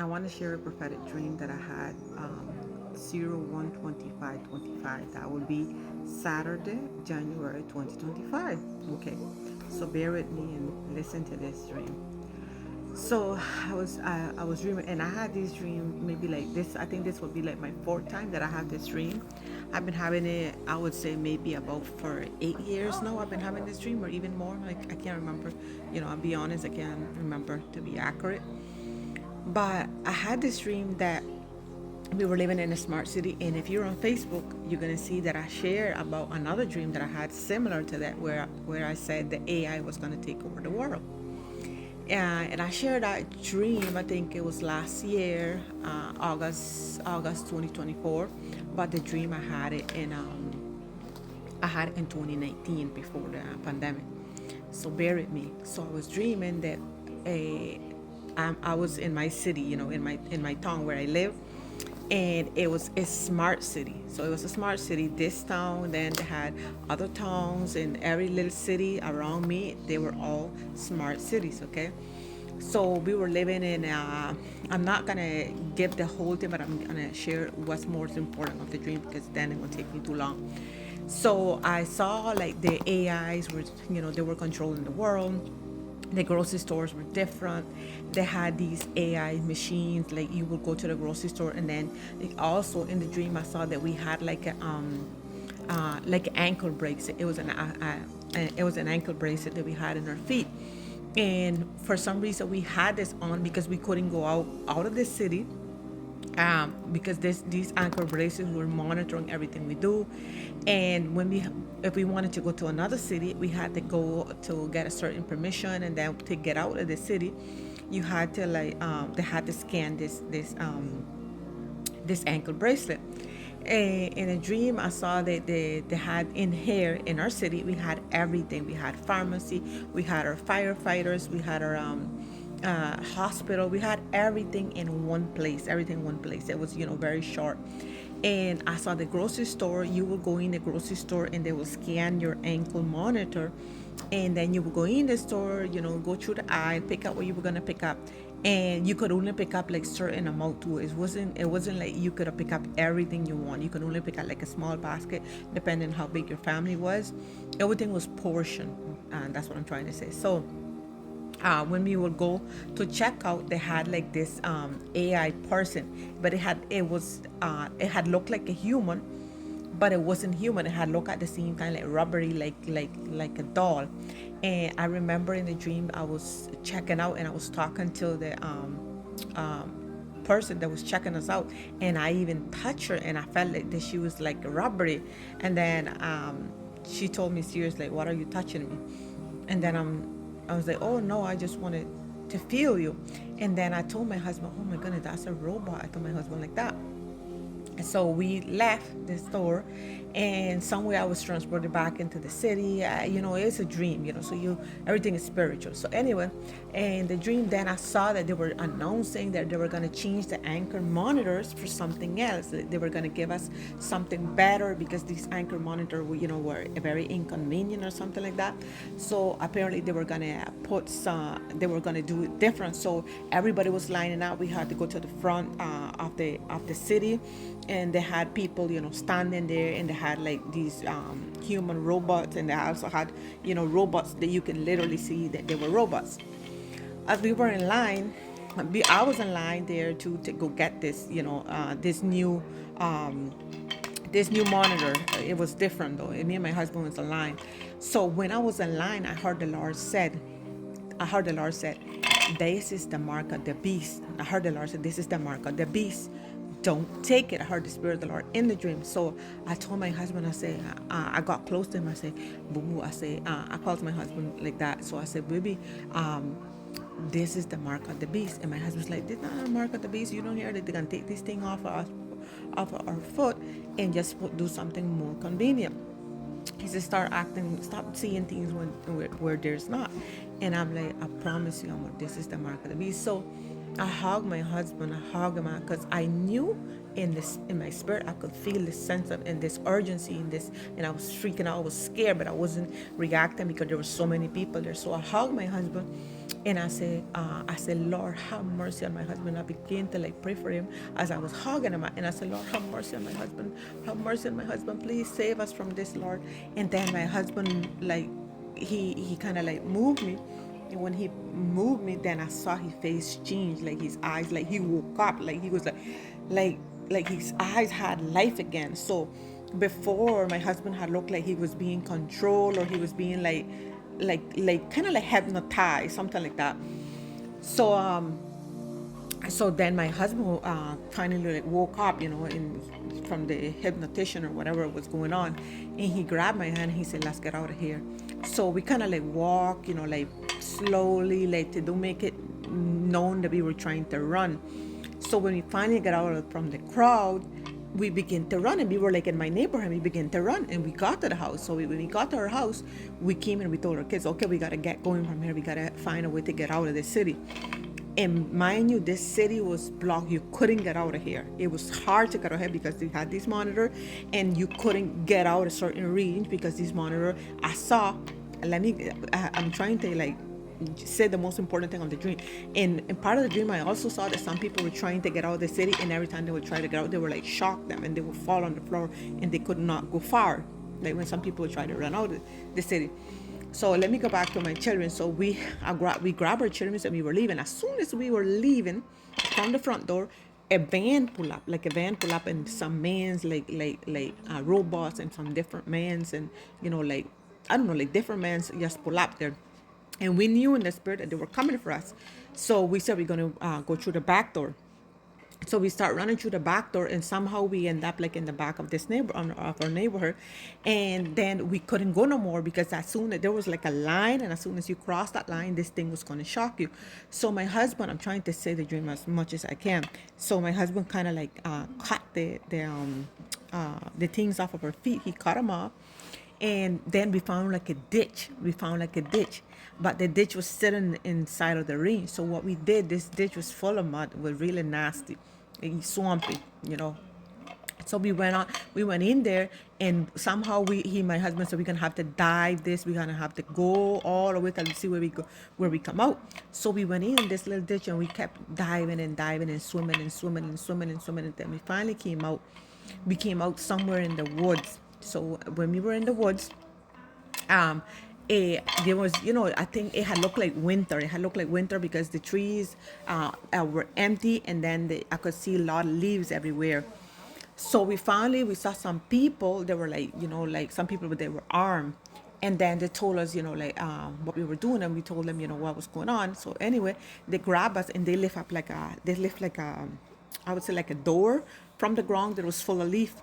I want to share a prophetic dream that I had 01/25/25. That would be Saturday, January 2025. Okay, so bear with me and listen to this dream. So I was dreaming, and I had this dream maybe like this. I think this will be like my fourth time that I have this dream. I've been having it. I would say maybe about for 8 years now. I've been having this dream, or even more. Like I can't remember. I'll be honest. I can't remember to be accurate. But I had this dream that we were living in a smart city, and if you're on Facebook, you're gonna see that I share about another dream that I had similar to that, where I said the AI was gonna take over the world. And I shared that dream. I think it was last year, August 2024. But the dream I had it in 2019 before the pandemic. So bear with me. So I was dreaming that I was in my city, in my town where I live, and it was a smart city. So it was a smart city. This town, then they had other towns in every little city around me. They were all smart cities. Okay, so we were living in. I'm not gonna give the whole thing, but I'm gonna share what's most important of the dream because then it will take me too long. So I saw like the AIs were, they were controlling the world. The grocery stores were different. They had these AI machines, like you would go to the grocery store, and then also in the dream I saw that we had like ankle bracelet. It was an ankle bracelet that we had in our feet, and for some reason we had this on because we couldn't go out of the city, because these anchor bracelets were monitoring everything we do, and if we wanted to go to another city, we had to go to get a certain permission, and then to get out of the city, you had to they had to scan this ankle bracelet. In a dream, I saw that they had in here in our city, we had everything. We had pharmacy, we had our firefighters, we had our hospital. We had everything in one place. Everything in one place. It was very short. And I saw the grocery store. You will go in the grocery store and they will scan your ankle monitor, and then you will go in the store, go through the aisle, pick up what you were gonna pick up, and you could only pick up like certain amount too. It wasn't like you could pick up everything you want. You could only pick up like a small basket, depending on how big your family was. Everything was portioned, and that's what I'm trying to say. So when we would go to check out, they had like this AI person, but it had looked like a human, but it wasn't human. It had looked at the same time like rubbery, like a doll. And I remember in the dream I was checking out and I was talking to the person that was checking us out, and I even touched her and I felt like that she was like rubbery. And then she told me seriously, "What are you touching me?" And then I was like, "Oh no, I just wanted to feel you." And then I told my husband, "Oh my goodness, that's a robot." I told my husband like that. So we left the store, and somewhere I was transported back into the city. It's a dream, so everything is spiritual. So anyway, and the dream, then I saw that they were announcing that they were going to change the anchor monitors for something else. They were going to give us something better because these anchor monitors were very inconvenient or something like that. So apparently they were going to they were going to do it different. So everybody was lining up. We had to go to the front of the city, and they had people standing there, and they had like these human robots, and they also had robots that you can literally see that they were robots. As we were in line, I was in line there to go get this new monitor. It was different though. Me and my husband was in line. So when I was in line, I heard the Lord said, "This is the mark of the beast." I heard the Lord said, "This is the mark of the beast. Don't take it." I heard the Spirit of the Lord in the dream. So I told my husband, I said, I got close to him. I said, "Boo boo." I said, I called my husband like that. So I said, "Baby, this is the mark of the beast." And my husband's like, "This is not a mark of the beast. You don't hear that they're going to take this thing off of us, off of our foot, and just do something more convenient." He said, stop seeing things where there's not. And I'm like, "I promise you, this is the mark of the beast." So I hugged my husband. I hugged him because I knew in my spirit I could feel this sense of and this urgency in this, and I was freaking out. I was scared, but I wasn't reacting because there were so many people there. So I hugged my husband, And I said, Lord, have mercy on my husband. I began to like pray for him as I was hugging him. And I said, Lord, have mercy on my husband. Have mercy on my husband. Please save us from this, Lord. And then my husband, like, he kind of like moved me. And when he moved me, then I saw his face change, like his eyes, like he woke up, like he was like, like his eyes had life again. So before, my husband had looked like he was being controlled, or he was being like kind of like hypnotized, something like that. So so then my husband finally like woke up, from the hypnotician or whatever was going on, and he grabbed my hand and he said, let's get out of here. So we kind of like walk, like slowly, like to do make it known that we were trying to run. So when we finally got out from the crowd, we began to run, and we were like in my neighborhood. We began to run, and we got to the house. So when we got to our house, we came and we told our kids, okay, we got to get going from here. We got to find a way to get out of this city. And mind you, this city was blocked. You couldn't get out of here. It was hard to get out of here because they had this monitor, and you couldn't get out a certain range because this monitor, I saw, I'm trying to like say the most important thing of the dream. And part of the dream, I also saw that some people were trying to get out of the city, and every time they would try to get out, they were like shock them, and they would fall on the floor, and they could not go far. Like when some people would try to run out of the city. So let me go back to my children. So we grabbed our children and we were leaving. As soon as we were leaving from the front door, a van pull up, and some mans like robots and some different mans, and like I don't know, like different mans just pull up there. And we knew in the spirit that they were coming for us. So we said we're going to go through the back door. So we start running through the back door, and somehow we end up like in the back of this of our neighborhood. And then we couldn't go no more because as soon as there was like a line, and as soon as you cross that line, this thing was going to shock you. So my husband, I'm trying to say the dream as much as I can. So my husband kind of like cut the things off of our feet. He cut them off. And then we found like a ditch. But the ditch was sitting inside of the ring. So what we did, this ditch was full of mud. It was really nasty, swampy. So we went in there, and somehow my husband said, we're gonna have to dive this. We're gonna have to go all the way till we see where we come out. So we went in this little ditch, and we kept diving and diving and swimming and swimming and swimming and swimming. And then we finally came out. We came out somewhere in the woods. So when we were in the woods, there was, I think it had looked like winter. It had looked like winter because the trees were empty, and then I could see a lot of leaves everywhere. So we saw some people. They were like, like some people, but they were armed. And then they told us, what we were doing, and we told them, what was going on. So anyway, they grabbed us, and they lift like a, I would say like a door from the ground that was full of leaf,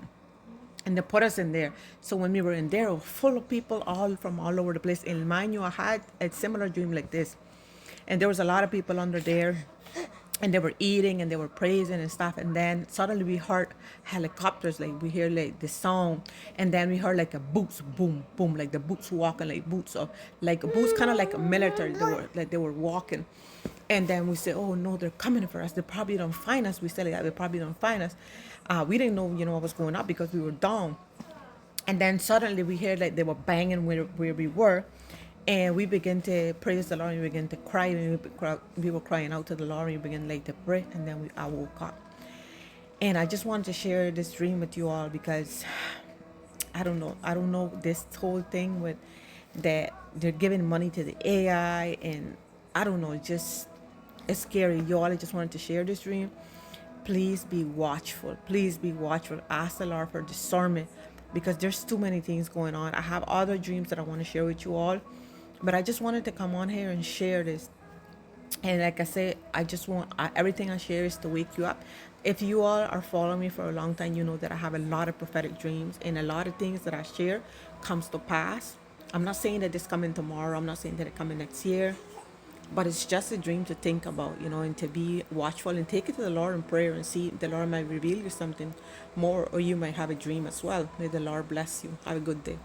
and they put us in there. So when we were in there, it was full of people all from all over the place. And mind you, I had a similar dream like this, and there was a lot of people under there, and they were eating and they were praising and stuff. And then suddenly we heard helicopters, like we hear like the sound, and then we heard like a boots, boom, boom, like the boots walking, like boots of like boots, kind of like a military. They were walking. And then we said, oh no, they're coming for us. They probably don't find us. We said like that, they probably don't find us. We didn't know, what was going on because we were down. And then suddenly we heard like they were banging where we were. And we began to praise the Lord, and we began to cry. And we were crying out to the Lord, and we began like to pray. And then I woke up. And I just wanted to share this dream with you all because I don't know this whole thing with that they're giving money to the AI, and I don't know, it's scary, y'all. I just wanted to share this dream. Please be watchful. Please be watchful. Ask the Lord for discernment because there's too many things going on. I have other dreams that I want to share with you all, but I just wanted to come on here and share this. And like I said, I just want everything I share is to wake you up. If you all are following me for a long time, you know that I have a lot of prophetic dreams, and a lot of things that I share comes to pass. I'm not saying that it's coming tomorrow. I'm not saying that it's coming next year. But it's just a dream to think about, and to be watchful and take it to the Lord in prayer and see if the Lord might reveal you something more, or you might have a dream as well. May the Lord bless you. Have a good day.